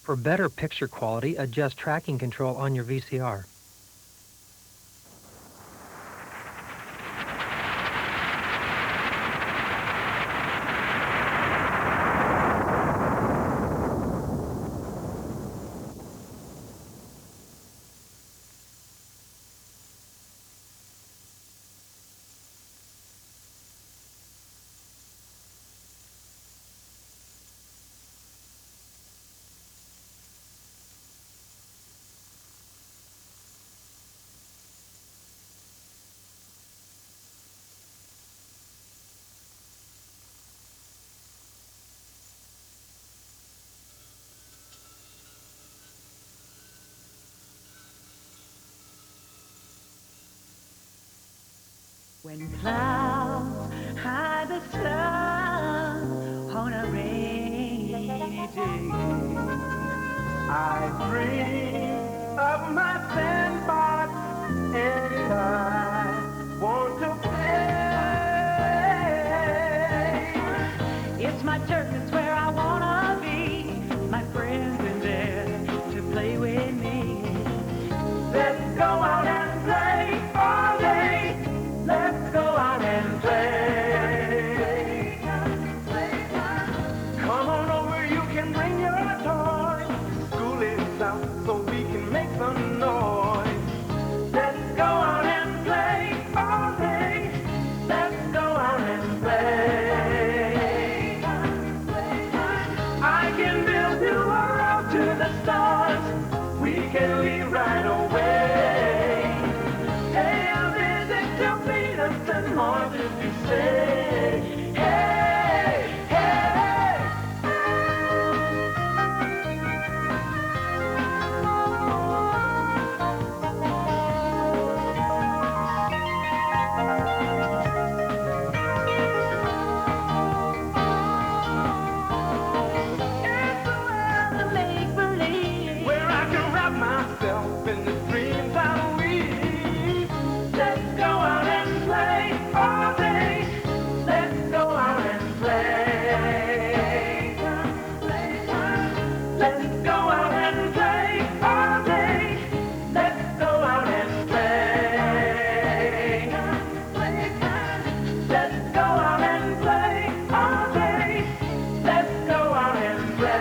For better picture quality, adjust tracking control on your VCR. When clouds hide the sun on a rainy day, I dream of my sandbox and I want to play. It's my turf, it's where I wanna be. My friends in there to play with me. Let's go out and play all day. Let's go out and play. Come on over, you can bring your toys. School is out, so we can make some noise. Let's go out and play all day. Let's go out and play. I can build you a road to the stars. We can leave right away. Hey, a visit to Venus and Mars if you say, hey, hey. It's a world of make-believe where I can wrap myself in the dreams I weave. Let's go out and play all day. Let's go out and play. Let's go out and play all day. Let's go out and play. Let's go out and play all day. Let's go out and play.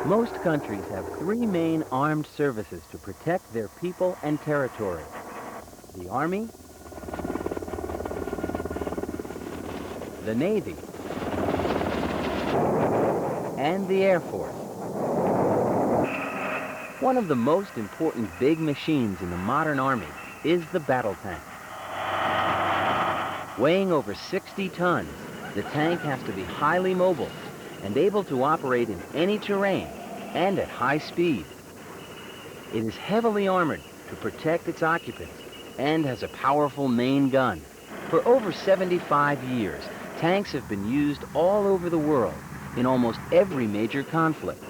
Most countries have three main armed services to protect their people and territory: the Army, the Navy, and the Air Force. One of the most important big machines in the modern Army is the battle tank. Weighing over 60 tons, the tank has to be highly mobile and able to operate in any terrain and at high speed. It is heavily armored to protect its occupants and has a powerful main gun. For over 75 years, tanks have been used all over the world in almost every major conflict.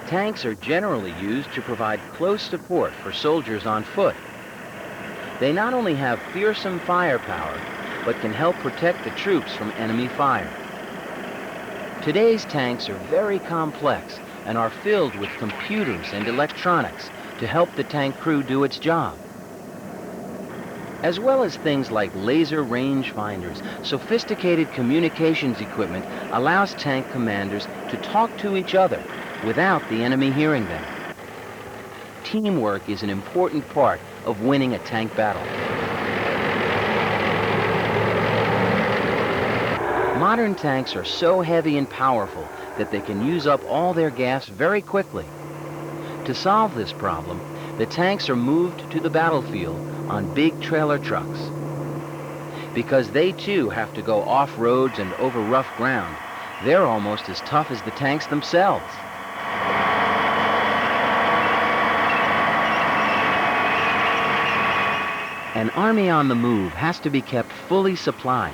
Tanks are generally used to provide close support for soldiers on foot. They not only have fearsome firepower, but can help protect the troops from enemy fire. Today's tanks are very complex and are filled with computers and electronics to help the tank crew do its job. As well as things like laser rangefinders, sophisticated communications equipment allows tank commanders to talk to each other without the enemy hearing them. Teamwork is an important part of winning a tank battle. Modern tanks are so heavy and powerful that they can use up all their gas very quickly. To solve this problem, the tanks are moved to the battlefield on big trailer trucks. Because they too have to go off roads and over rough ground, they're almost as tough as the tanks themselves. An army on the move has to be kept fully supplied.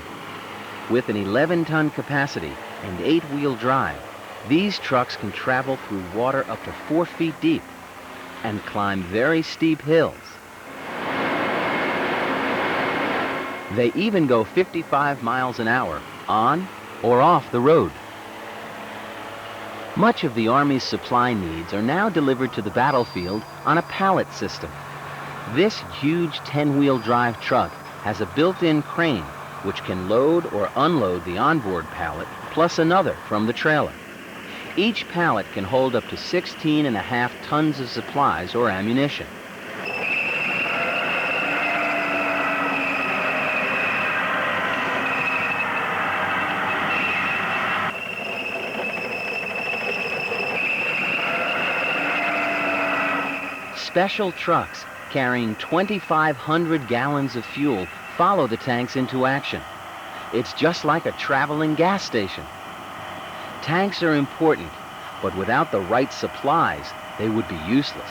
With an 11-ton capacity and 8-wheel drive, these trucks can travel through water up to 4 feet deep and climb very steep hills. They even go 55 miles an hour on or off the road. Much of the Army's supply needs are now delivered to the battlefield on a pallet system. This huge 10-wheel drive truck has a built-in crane which can load or unload the onboard pallet plus another from the trailer. Each pallet can hold up to 16.5 tons of supplies or ammunition. Special trucks carrying 2,500 gallons of fuel follow the tanks into action. It's just like a traveling gas station. Tanks are important, but without the right supplies, they would be useless.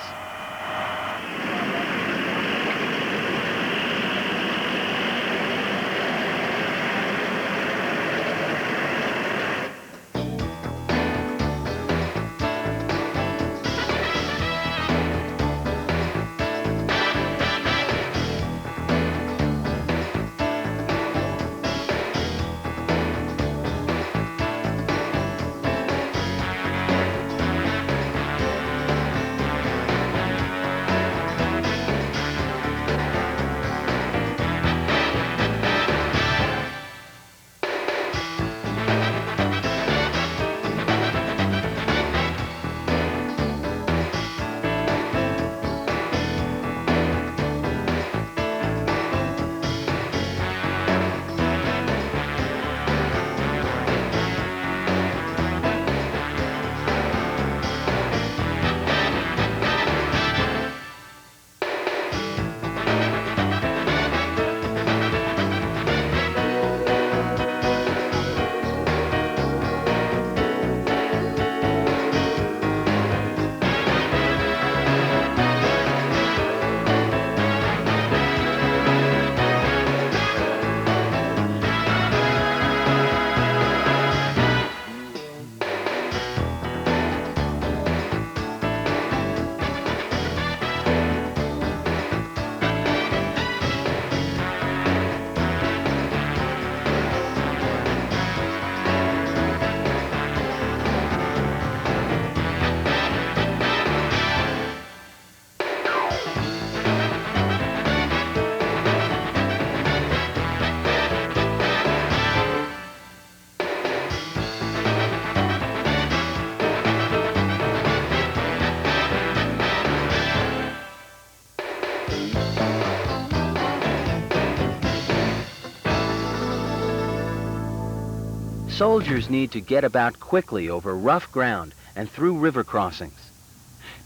Soldiers need to get about quickly over rough ground and through river crossings.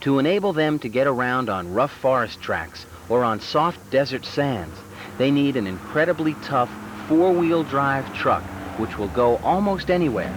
To enable them to get around on rough forest tracks or on soft desert sands, they need an incredibly tough 4-wheel drive truck which will go almost anywhere.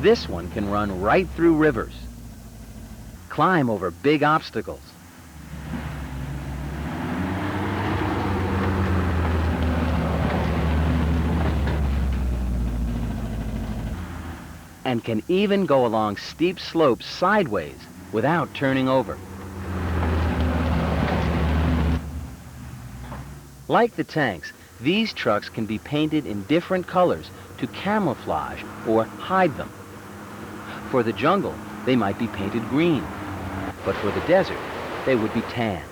This one can run right through rivers, climb over big obstacles, and can even go along steep slopes sideways without turning over. Like the tanks, These trucks can be painted in different colors to camouflage or hide them. For the jungle, they might be painted green, but for the desert, they would be tan.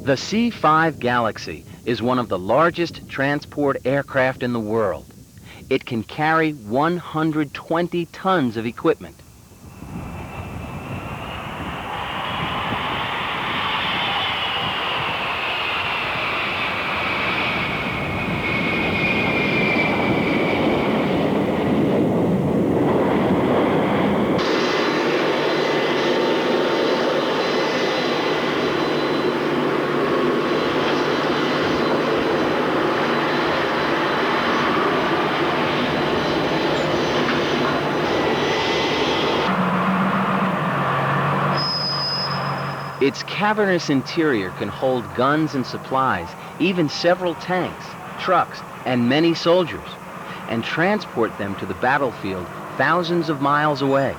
The C-5 Galaxy is one of the largest transport aircraft in the world. It can carry 120 tons of equipment. Its cavernous interior can hold guns and supplies, even several tanks, trucks, and many soldiers, and transport them to the battlefield thousands of miles away.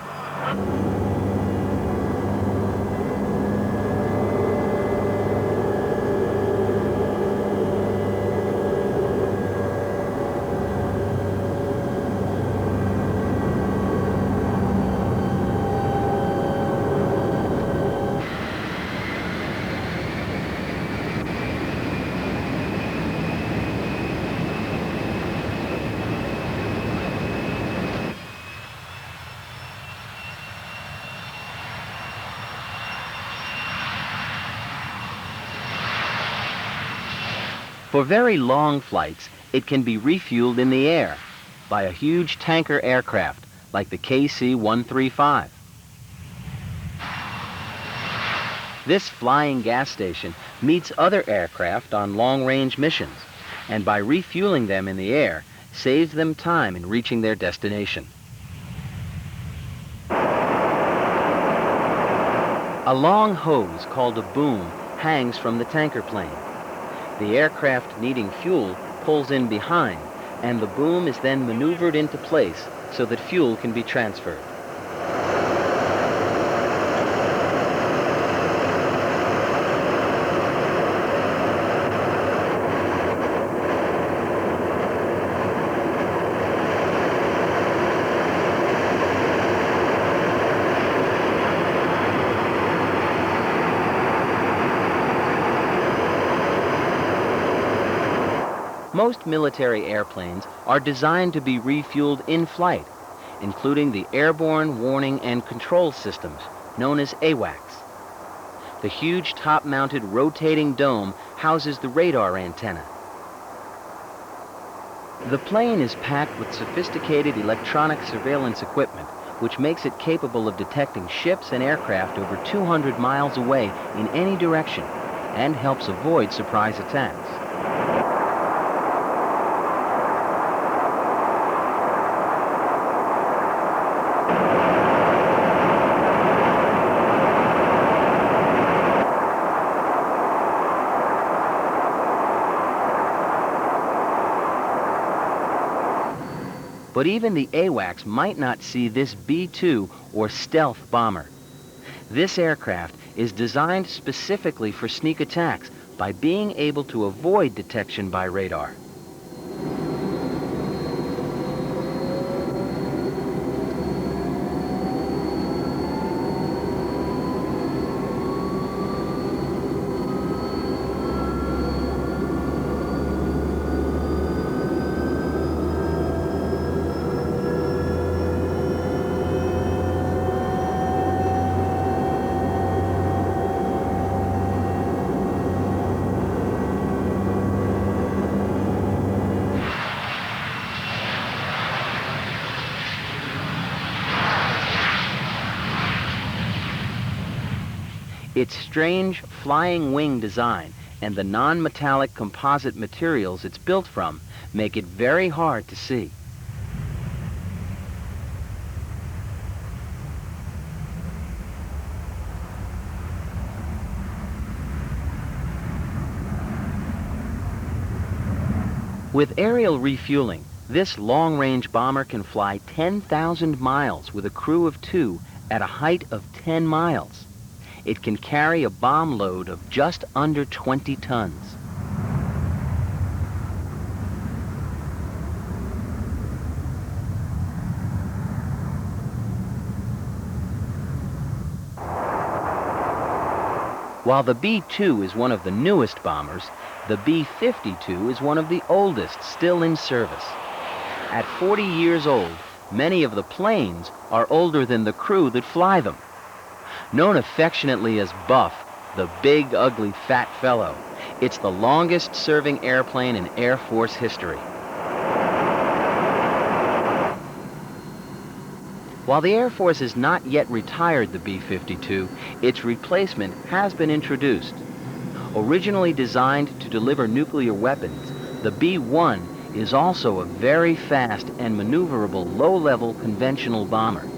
For very long flights, it can be refueled in the air by a huge tanker aircraft like the KC-135. This flying gas station meets other aircraft on long-range missions, and by refueling them in the air, saves them time in reaching their destination. A long hose called a boom hangs from the tanker plane. The aircraft needing fuel pulls in behind, and the boom is then maneuvered into place so that fuel can be transferred. Most military airplanes are designed to be refueled in flight, including the Airborne Warning and Control Systems, known as AWACS. The huge top-mounted rotating dome houses the radar antenna. The plane is packed with sophisticated electronic surveillance equipment, which makes it capable of detecting ships and aircraft over 200 miles away in any direction and helps avoid surprise attacks. But even the AWACS might not see this B-2 or stealth bomber. This aircraft is designed specifically for sneak attacks by being able to avoid detection by radar. Its strange flying wing design and the non-metallic composite materials it's built from make it very hard to see. With aerial refueling, this long-range bomber can fly 10,000 miles with a crew of 2 at a height of 10 miles. It can carry a bomb load of just under 20 tons. While the B-2 is one of the newest bombers, the B-52 is one of the oldest still in service. At 40 years old, many of the planes are older than the crew that fly them. Known affectionately as Buff, the big, ugly, fat fellow, it's the longest-serving airplane in Air Force history. While the Air Force has not yet retired the B-52, its replacement has been introduced. Originally designed to deliver nuclear weapons, the B-1 is also a very fast and maneuverable low-level conventional bomber.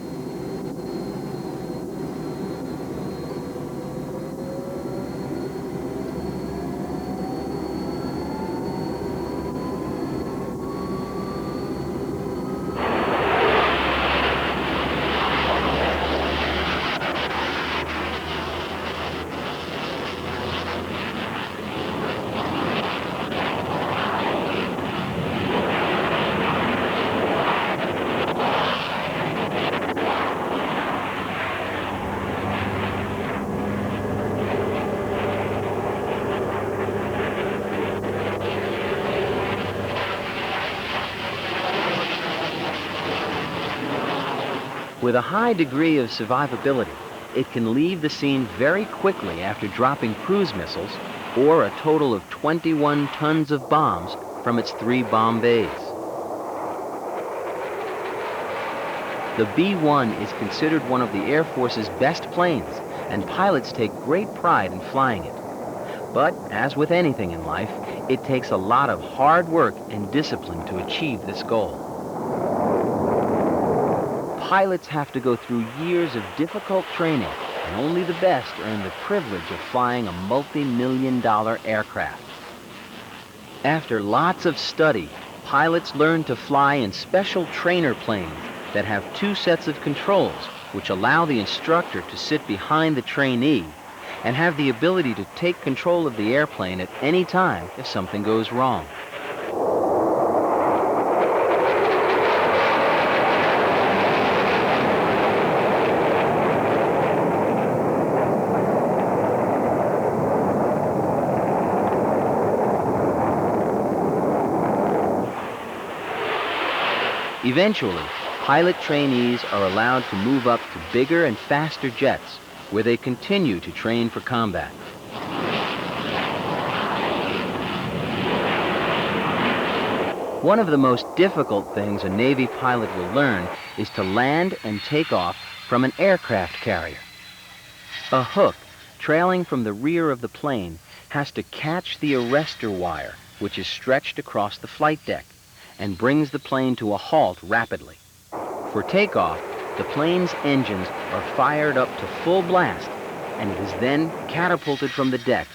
With a high degree of survivability, it can leave the scene very quickly after dropping cruise missiles or a total of 21 tons of bombs from its 3 bomb bays. The B-1 is considered one of the Air Force's best planes, and pilots take great pride in flying it. But, as with anything in life, it takes a lot of hard work and discipline to achieve this goal. Pilots have to go through years of difficult training, and only the best earn the privilege of flying a multi-million-dollar aircraft. After lots of study, pilots learn to fly in special trainer planes that have 2 sets of controls, which allow the instructor to sit behind the trainee and have the ability to take control of the airplane at any time if something goes wrong. Eventually, pilot trainees are allowed to move up to bigger and faster jets, where they continue to train for combat. One of the most difficult things a Navy pilot will learn is to land and take off from an aircraft carrier. A hook trailing from the rear of the plane has to catch the arrestor wire, which is stretched across the flight deck, and brings the plane to a halt rapidly. For takeoff, the plane's engines are fired up to full blast, and it is then catapulted from the deck.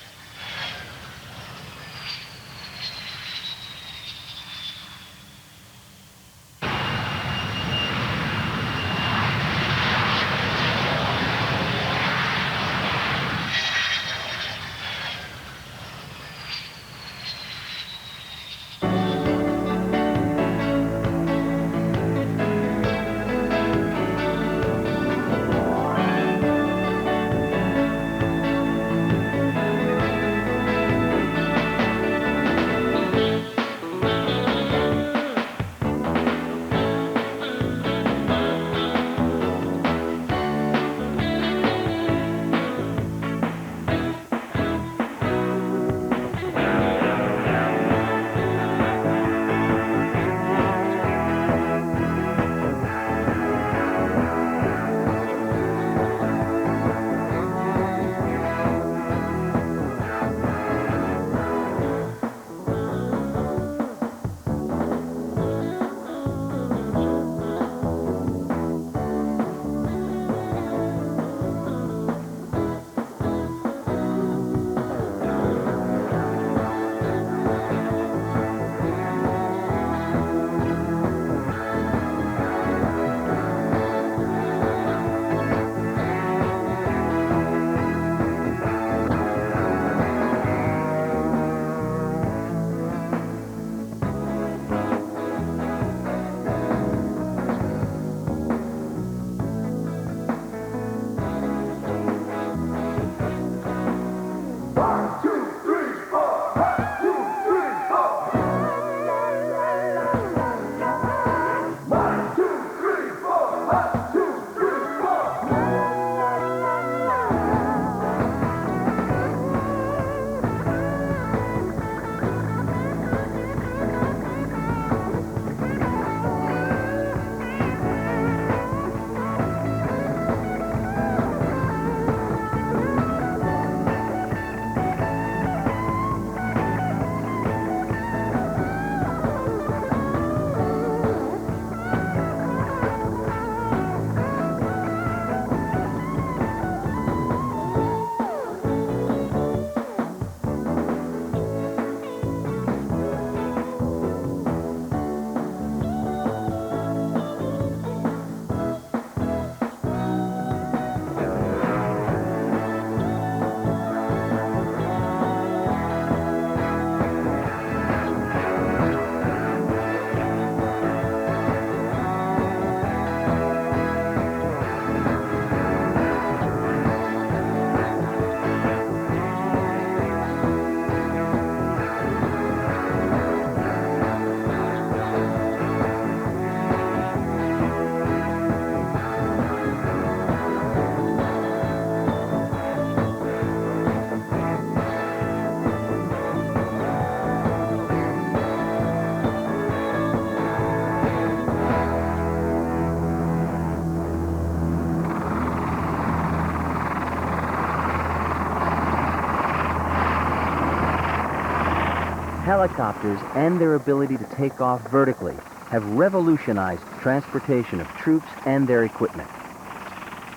Helicopters and their ability to take off vertically have revolutionized transportation of troops and their equipment.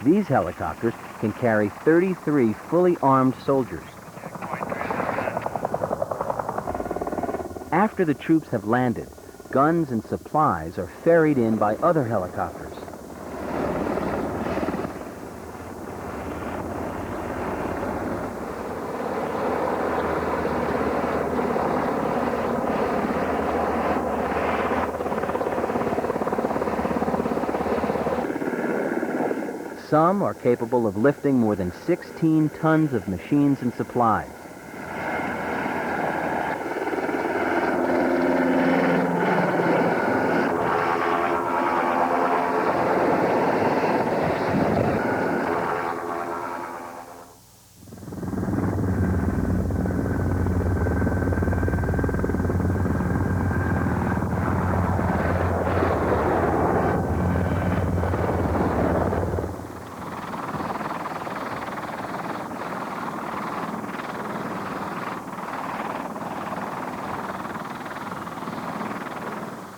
These helicopters can carry 33 fully armed soldiers. After the troops have landed, guns and supplies are ferried in by other helicopters. Some are capable of lifting more than 16 tons of machines and supplies.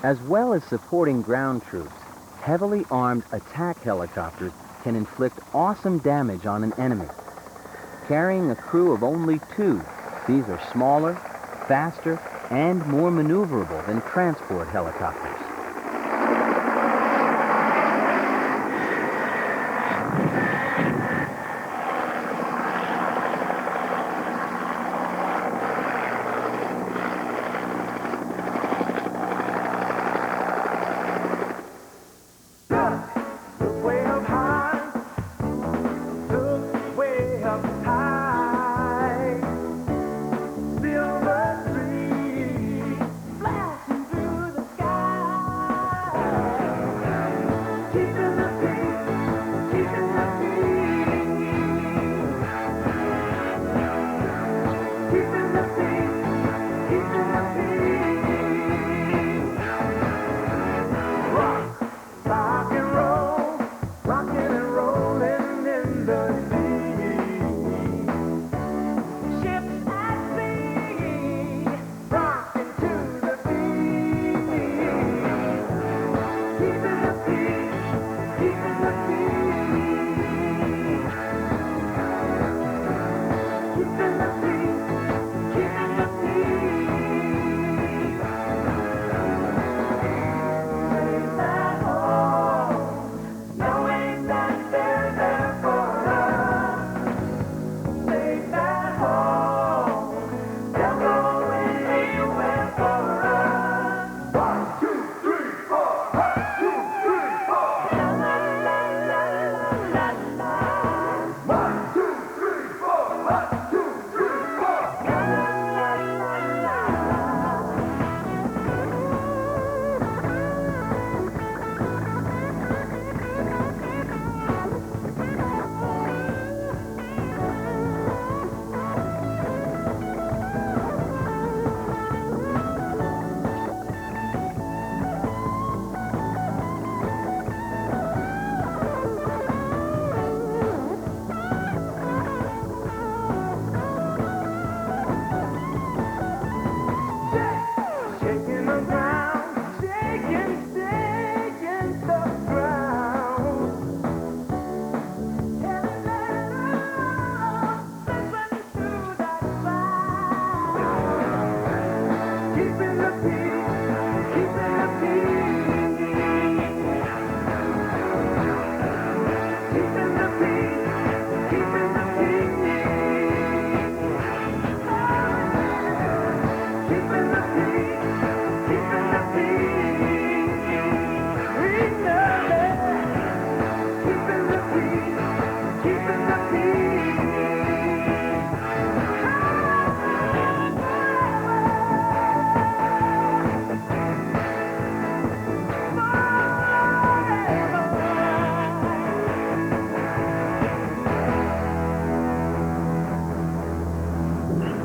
As well as supporting ground troops, heavily armed attack helicopters can inflict awesome damage on an enemy. Carrying a crew of only 2, these are smaller, faster, and more maneuverable than transport helicopters.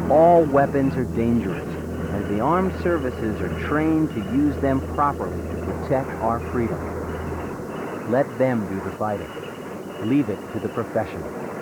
All weapons are dangerous, as the armed services are trained to use them properly to protect our freedom. Let them do the fighting. Leave it to the professionals.